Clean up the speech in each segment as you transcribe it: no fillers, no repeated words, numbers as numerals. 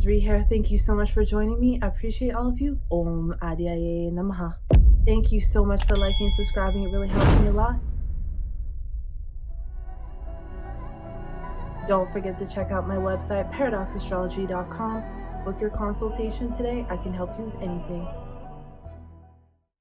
Ree here. Thank you so much for joining me. I appreciate all of you. Om Adyaye Namaha. Thank you so much for liking and subscribing. It really helps me a lot. Don't forget to check out my website, paradoxastrology.com. Book your consultation today. I can help you with anything.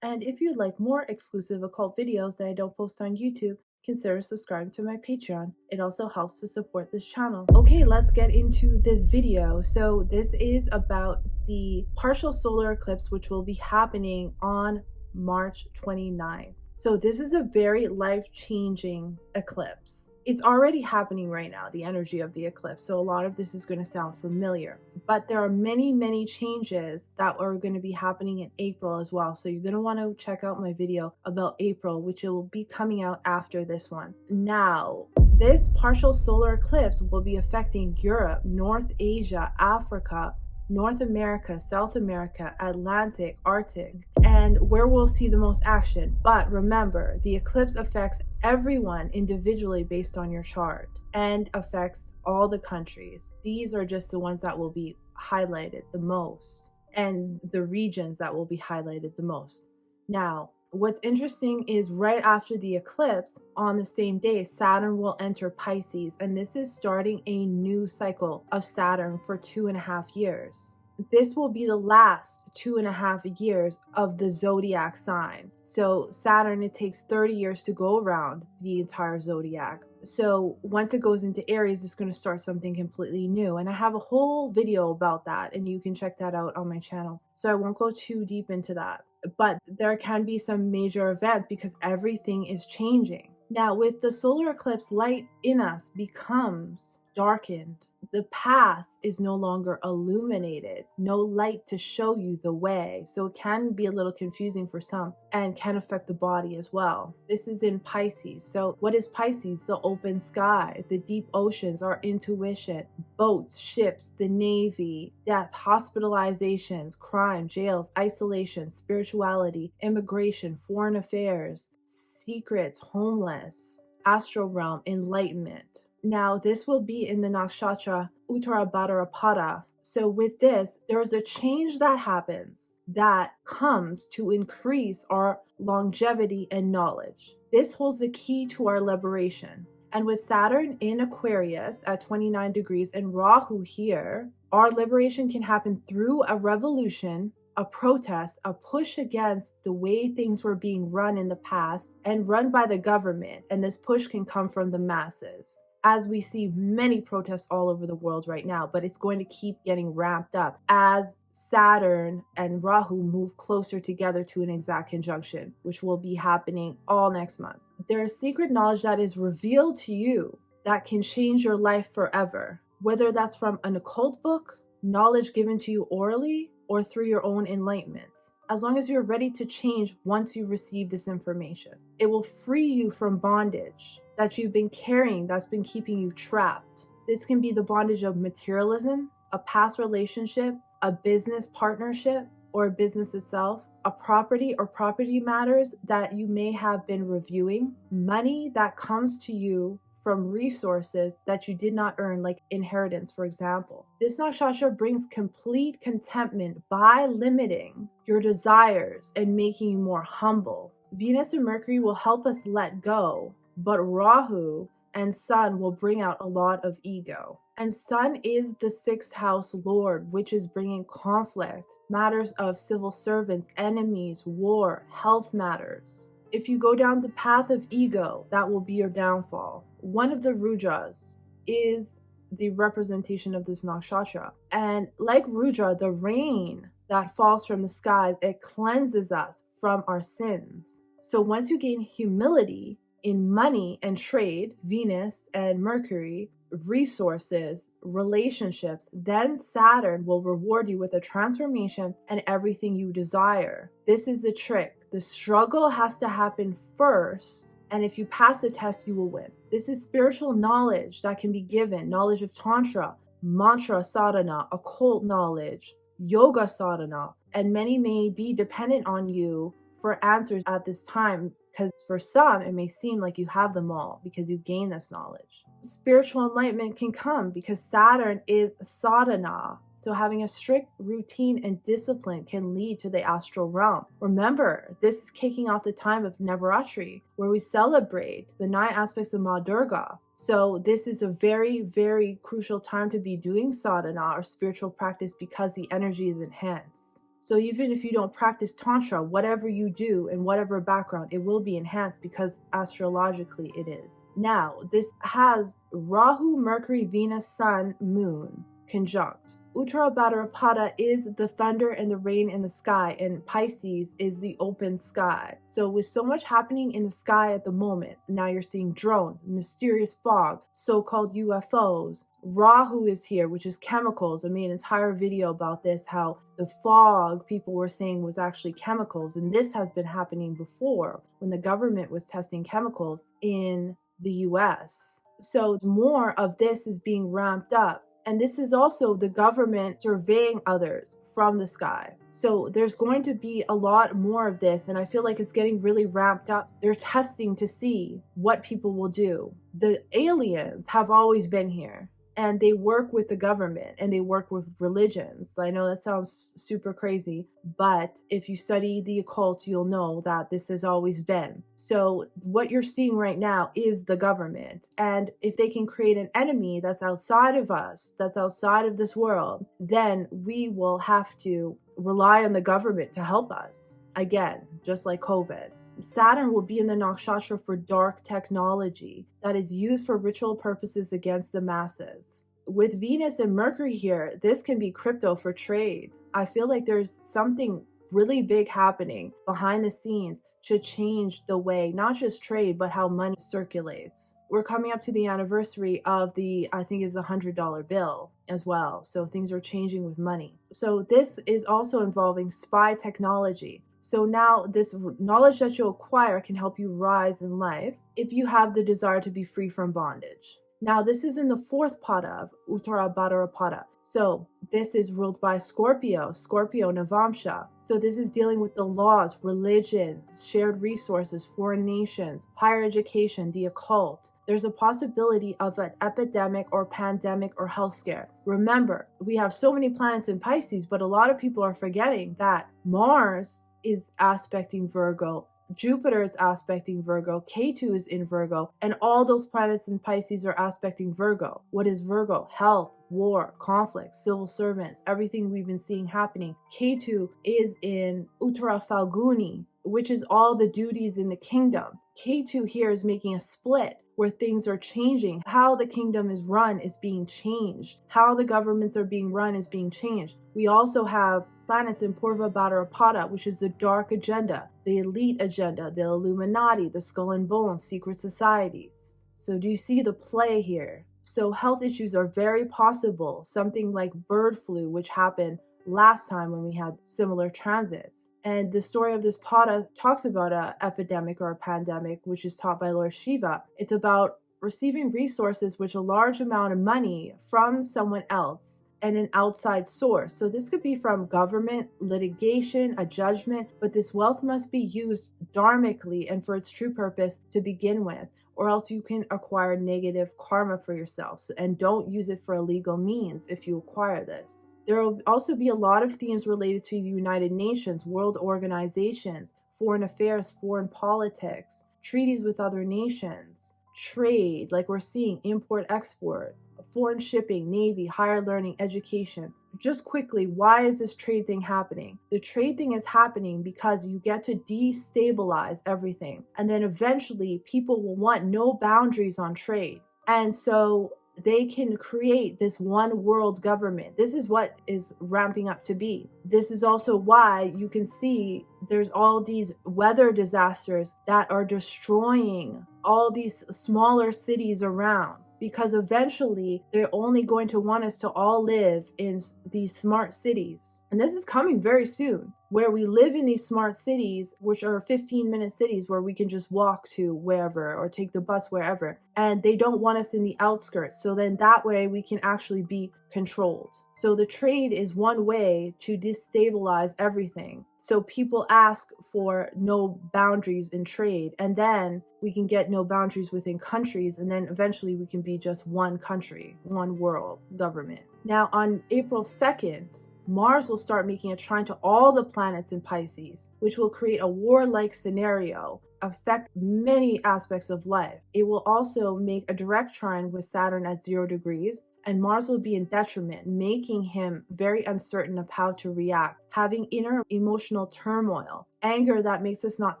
And if you'd like more exclusive occult videos that I don't post on YouTube, consider subscribing to my Patreon. It also helps to support this channel. Okay, let's get into this video. So this is about the partial solar eclipse, which will be happening on March 29th. So this is a very life-changing eclipse. It's already happening right now, the energy of the eclipse. So a lot of this is going to sound familiar, but there are many changes that are going to be happening in April as well. So you're going to want to check out my video about April, which will be coming out after this one. Now, this partial solar eclipse will be affecting Europe, North Asia, Africa, North America, South America, Atlantic, Arctic, and where we'll see the most action. But remember, the eclipse affects everyone individually based on your chart and affects all the countries. These are just the ones that will be highlighted the most and the regions that will be highlighted the most. Now, what's interesting is right after the eclipse, on the same day, Saturn will enter Pisces, and this is starting a new cycle of Saturn for 2.5 years. This will be the last 2.5 years of the Zodiac sign. So Saturn, it takes 30 years to go around the entire Zodiac. So once it goes into Aries, it's going to start something completely new. And I have a whole video about that, and you can check that out on my channel. So I won't go too deep into that. But there can be some major events because everything is changing. Now, with the solar eclipse, light in us becomes darkened. The path is no longer illuminated, no light to show you the way. So it can be a little confusing for some and can affect the body as well. This is in Pisces. So what is Pisces? The open sky, the deep oceans, our intuition, boats, ships, the Navy, death, hospitalizations, crime, jails, isolation, spirituality, immigration, foreign affairs, secrets, homeless, astral realm, enlightenment. Now, this will be in the nakshatra Uttarabhadrapada. So with this, there's a change that happens that comes to increase our longevity and knowledge. This holds the key to our liberation. And with Saturn in Aquarius at 29 degrees and Rahu here, our liberation can happen through a revolution, a protest, a push against the way things were being run in the past and run by the government. And this push can come from the masses, as we see many protests all over the world right now, but it's going to keep getting ramped up as Saturn and Rahu move closer together to an exact conjunction, which will be happening all next month. There is secret knowledge that is revealed to you that can change your life forever, whether that's from an occult book, knowledge given to you orally, or through your own enlightenment. As long as you're ready to change once you receive this information, it will free you from bondage that you've been carrying that's been keeping you trapped. This can be the bondage of materialism, a past relationship, a business partnership, or a business itself, a property or property matters that you may have been reviewing, money that comes to you from resources that you did not earn, like inheritance, for example. This nakshatra brings complete contentment by limiting your desires and making you more humble. Venus and Mercury will help us let go, but Rahu and Sun will bring out a lot of ego. And Sun is the 6th house lord, which is bringing conflict, matters of civil servants, enemies, war, health matters. If you go down the path of ego, that will be your downfall. One of the Rudras is the representation of this nakshatra. And like Rudra, the rain that falls from the skies, it cleanses us from our sins. So once you gain humility in money and trade, Venus and Mercury, resources, relationships, then Saturn will reward you with a transformation and everything you desire. This is the trick. The struggle has to happen first, and if you pass the test, you will win. This is spiritual knowledge that can be given, knowledge of Tantra, mantra sadhana, occult knowledge, yoga sadhana, and many may be dependent on you for answers at this time, because for some, it may seem like you have them all because you've gained this knowledge. Spiritual enlightenment can come because Saturn is sadhana. So having a strict routine and discipline can lead to the astral realm. Remember, this is kicking off the time of Navaratri, where we celebrate the 9 aspects of Ma Durga. So this is a very, very crucial time to be doing sadhana or spiritual practice because the energy is enhanced. So even if you don't practice Tantra, whatever you do in whatever background, it will be enhanced because astrologically it is. Now, this has Rahu, Mercury, Venus, Sun, Moon conjunct. Uttara Bhadrapada is the thunder and the rain in the sky, and Pisces is the open sky. So with so much happening in the sky at the moment, now you're seeing drones, mysterious fog, so-called UFOs. Rahu is here, which is chemicals. I made an entire video about this, how the fog people were saying was actually chemicals. And this has been happening before when the government was testing chemicals in the US. So more of this is being ramped up. And this is also the government surveying others from the sky. So there's going to be a lot more of this, and I feel like it's getting really ramped up. They're testing to see what people will do. The aliens have always been here, and they work with the government and they work with religions. I know that sounds super crazy, but if you study the occult, you'll know that this has always been. So what you're seeing right now is the government. And if they can create an enemy that's outside of us, that's outside of this world, then we will have to rely on the government to help us. Again, just like COVID. Saturn will be in the nakshatra for dark technology that is used for ritual purposes against the masses. With Venus and Mercury here, this can be crypto for trade. I feel like there's something really big happening behind the scenes to change the way, not just trade, but how money circulates. We're coming up to the anniversary of the, I think is the $100 bill as well. So things are changing with money. So this is also involving spy technology. So now this knowledge that you'll acquire can help you rise in life if you have the desire to be free from bondage. Now this is in the 4th pada of Uttara Bhadrapada. So this is ruled by Scorpio Navamsha. So this is dealing with the laws, religion, shared resources, foreign nations, higher education, the occult. There's a possibility of an epidemic or pandemic or health scare. Remember, we have so many planets in Pisces, but a lot of people are forgetting that Mars is aspecting Virgo, Jupiter is aspecting Virgo, K2 is in Virgo, and all those planets in Pisces are aspecting Virgo. What is Virgo? Health, war, conflict, civil servants, everything we've been seeing happening. K2 is in Uttara Falguni, which is all the duties in the kingdom. K2 here is making a split where things are changing. How the kingdom is run is being changed. How the governments are being run is being changed. We also have planets in Purva Bhadrapada, which is the dark agenda, the elite agenda, the Illuminati, the skull and bones, secret societies. So do you see the play here? So health issues are very possible. Something like bird flu, which happened last time when we had similar transits. And the story of this pada talks about an epidemic or a pandemic, which is taught by Lord Shiva. It's about receiving resources, which a large amount of money from someone else and an outside source. So this could be from government, litigation, a judgment, but this wealth must be used dharmically and for its true purpose to begin with, or else you can acquire negative karma for yourself. And don't use it for illegal means if you acquire this. There will also be a lot of themes related to the United Nations, world organizations, foreign affairs, foreign politics, treaties with other nations, trade, like we're seeing, import, export, foreign shipping, navy, higher learning, education. Just quickly, why is this trade thing happening? The trade thing is happening because you get to destabilize everything. And then eventually people will want no boundaries on trade. And so they can create this one world government. This is what is ramping up to be. This is also why you can see there's all these weather disasters that are destroying all these smaller cities around, because eventually they're only going to want us to all live in these smart cities. And this is coming very soon, where we live in these smart cities, which are 15-minute cities where we can just walk to wherever or take the bus wherever. And they don't want us in the outskirts. So then that way we can actually be controlled. So the trade is one way to destabilize everything. So people ask for no boundaries in trade, and then we can get no boundaries within countries, and then eventually we can be just one country, one world government. Now, on April 2nd, Mars will start making a trine to all the planets in Pisces, which will create a war-like scenario, affect many aspects of life. It will also make a direct trine with Saturn at 0 degrees, and Mars will be in detriment, making him very uncertain of how to react, having inner emotional turmoil, anger that makes us not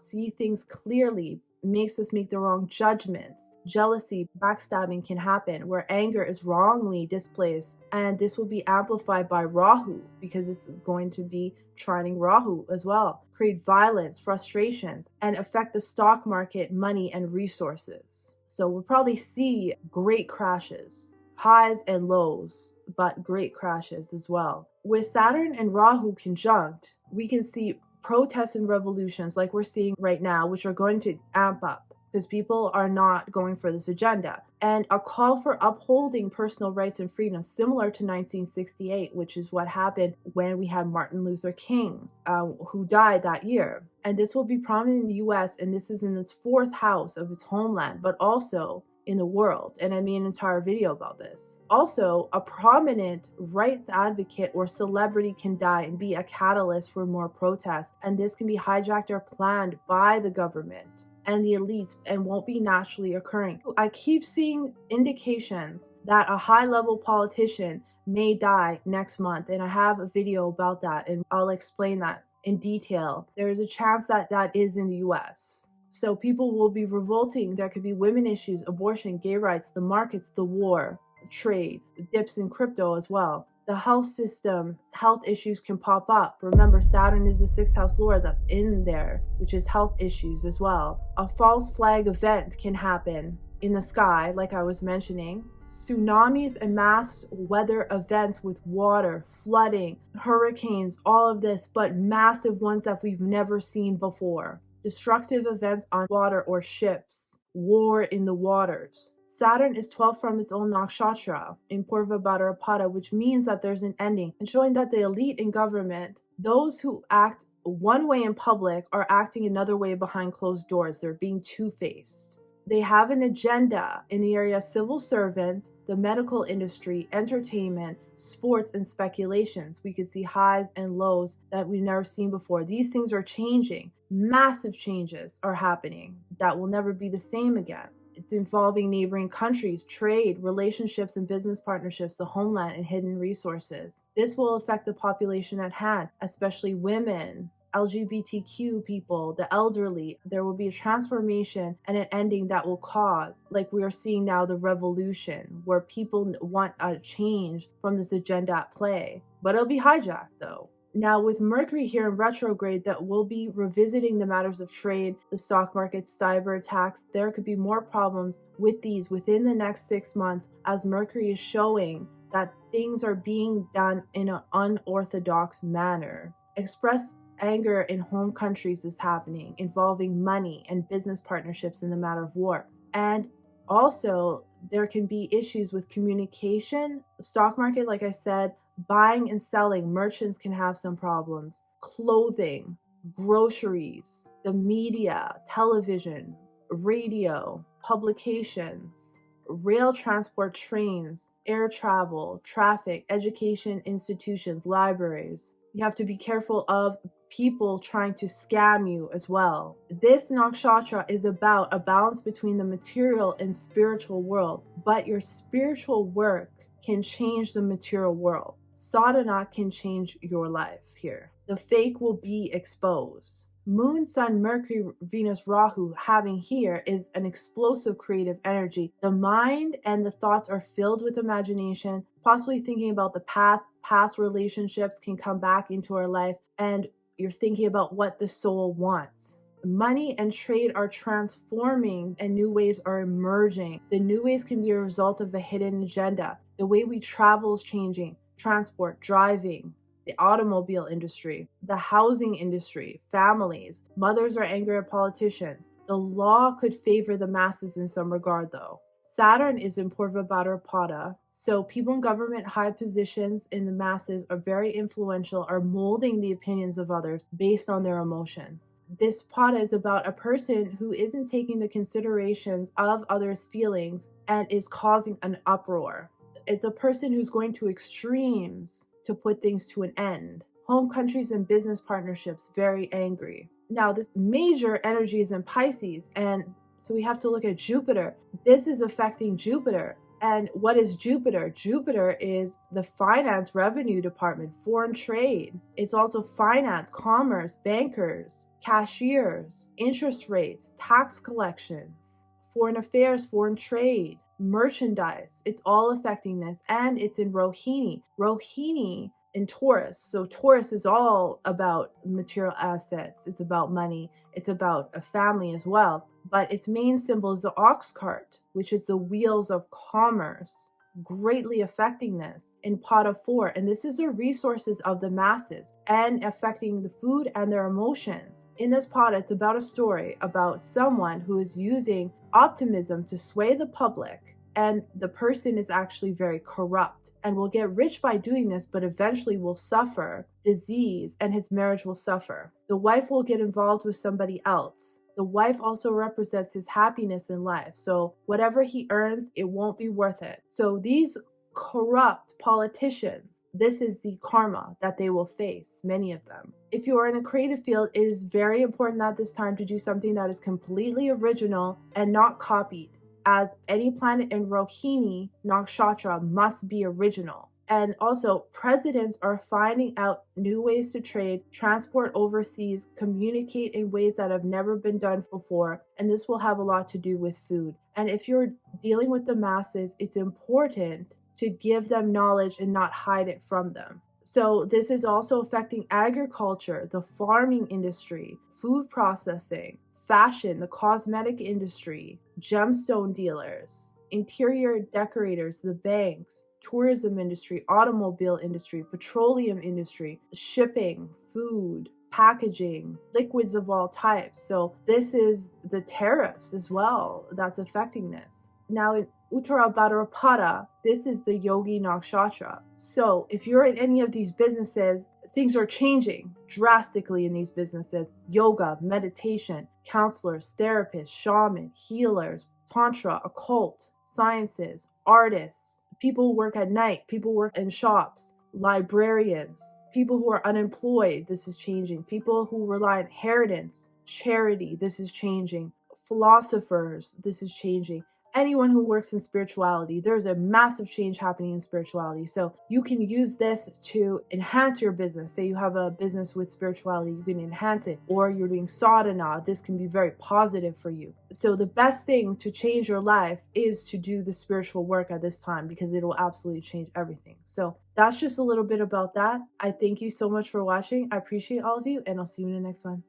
see things clearly, makes us make the wrong judgments. Jealousy, backstabbing can happen where anger is wrongly displaced, and this will be amplified by Rahu because it's going to be trining Rahu as well. Create violence, frustrations, and affect the stock market, money, and resources. So we'll probably see great crashes, highs and lows, but great crashes as well. With Saturn and Rahu conjunct, we can see protests and revolutions like we're seeing right now, which are going to amp up because people are not going for this agenda. And a call for upholding personal rights and freedoms, similar to 1968, which is what happened when we had Martin Luther King, who died that year. And this will be prominent in the US, and this is in its 4th house of its homeland, but also in the world, and I made an entire video about this. Also, a prominent rights advocate or celebrity can die and be a catalyst for more protests, and this can be hijacked or planned by the government and the elites and won't be naturally occurring. I keep seeing indications that a high-level politician may die next month, and I have a video about that, and I'll explain that in detail. There's a chance that that is in the US. So people will be revolting. There could be women issues, abortion, gay rights, the markets, the war, the trade, the dips in crypto as well. The health system, health issues can pop up. Remember, Saturn is the 6th house lord that's in there, which is health issues as well. A false flag event can happen in the sky, like I was mentioning. Tsunamis and mass weather events with water, flooding, hurricanes, all of this, but massive ones that we've never seen before. Destructive events on water or ships, war in the waters. Saturn is 12 from its own nakshatra in Purva Bhadrapada, which means that there's an ending, and showing that the elite in government, those who act one way in public, are acting another way behind closed doors. They're being two-faced. They have an agenda in the area of civil servants, the medical industry, entertainment, sports, and speculations. We could see highs and lows that we've never seen before. These things are changing. Massive changes are happening that will never be the same again. It's involving neighboring countries, trade, relationships and business partnerships, the homeland, and hidden resources. This will affect the population at hand, especially women, LGBTQ people, the elderly. There will be a transformation and an ending that will cause, like we are seeing now, the revolution, where people want a change from this agenda at play. But it'll be hijacked though. Now, with Mercury here in retrograde, that will be revisiting the matters of trade, the stock market, cyber attacks. There could be more problems with these within the next 6 months, as Mercury is showing that things are being done in an unorthodox manner. Express anger in home countries is happening, involving money and business partnerships in the matter of war. And also, there can be issues with communication. The stock market, like I said, buying and selling, merchants can have some problems. Clothing, groceries, the media, television, radio, publications, rail transport, trains, air travel, traffic, education institutions, libraries. You have to be careful of people trying to scam you as well. This nakshatra is about a balance between the material and spiritual world, but your spiritual work can change the material world. Sadhana can change your life here. The fake will be exposed. Moon, Sun, Mercury, Venus, Rahu having here is an explosive creative energy. The mind and the thoughts are filled with imagination, possibly thinking about the past relationships can come back into our life, and you're thinking about what the soul wants. Money and trade are transforming and new ways are emerging. The new ways can be a result of a hidden agenda. The way we travel is changing. Transport, driving, the automobile industry, the housing industry, families. Mothers are angry at politicians. The law could favor the masses in some regard though. Saturn is in Purva Bhadrapada, so people in government high positions in the masses are very influential, are molding the opinions of others based on their emotions. This pada is about a person who isn't taking the considerations of others' feelings and is causing an uproar. It's a person who's going to extremes to put things to an end. Home countries and business partnerships, very angry. Now, this major energy is in Pisces, and so we have to look at Jupiter. This is affecting Jupiter. And what is Jupiter? Jupiter is the finance revenue department, foreign trade. It's also finance, commerce, bankers, cashiers, interest rates, tax collections, foreign affairs, foreign trade, merchandise. It's all affecting this, and it's in Rohini. Rohini in Taurus. So Taurus is all about material assets. It's about money. It's about a family as well. But its main symbol is the ox cart, which is the wheels of commerce, greatly affecting this in pot of 4. And this is the resources of the masses and affecting the food and their emotions. In this pot, it's about a story about someone who is using optimism to sway the public, and the person is actually very corrupt and will get rich by doing this, but eventually will suffer disease and his marriage will suffer. The wife will get involved with somebody else. The wife also represents his happiness in life. So whatever he earns, it won't be worth it. So these corrupt politicians, this is the karma that they will face, many of them. If you are in a creative field, it is very important at this time to do something that is completely original and not copied, as any planet in Rohini Nakshatra must be original. And also, presidents are finding out new ways to trade, transport overseas, communicate in ways that have never been done before, and this will have a lot to do with food. And if you're dealing with the masses, it's important to give them knowledge and not hide it from them. So this is also affecting agriculture, the farming industry, food processing, fashion, the cosmetic industry, gemstone dealers, interior decorators, the banks, tourism industry, automobile industry, petroleum industry, shipping, food, packaging, liquids of all types. So this is the tariffs as well that's affecting this. Now in Uttara Bhadrapada, this is the Yogi Nakshatra. So if you're in any of these businesses, things are changing drastically in these businesses. Yoga, meditation, counselors, therapists, shaman, healers, tantra, occult, sciences, artists, people who work at night, people who work in shops, librarians, people who are unemployed, this is changing. People who rely on inheritance, charity, this is changing. Philosophers, this is changing. Anyone who works in spirituality, there's a massive change happening in spirituality. So you can use this to enhance your business. Say you have a business with spirituality, you can enhance it. Or you're doing sadhana, this can be very positive for you. So the best thing to change your life is to do the spiritual work at this time, because it will absolutely change everything. So that's just a little bit about that. I thank you so much for watching. I appreciate all of you, and I'll see you in the next one.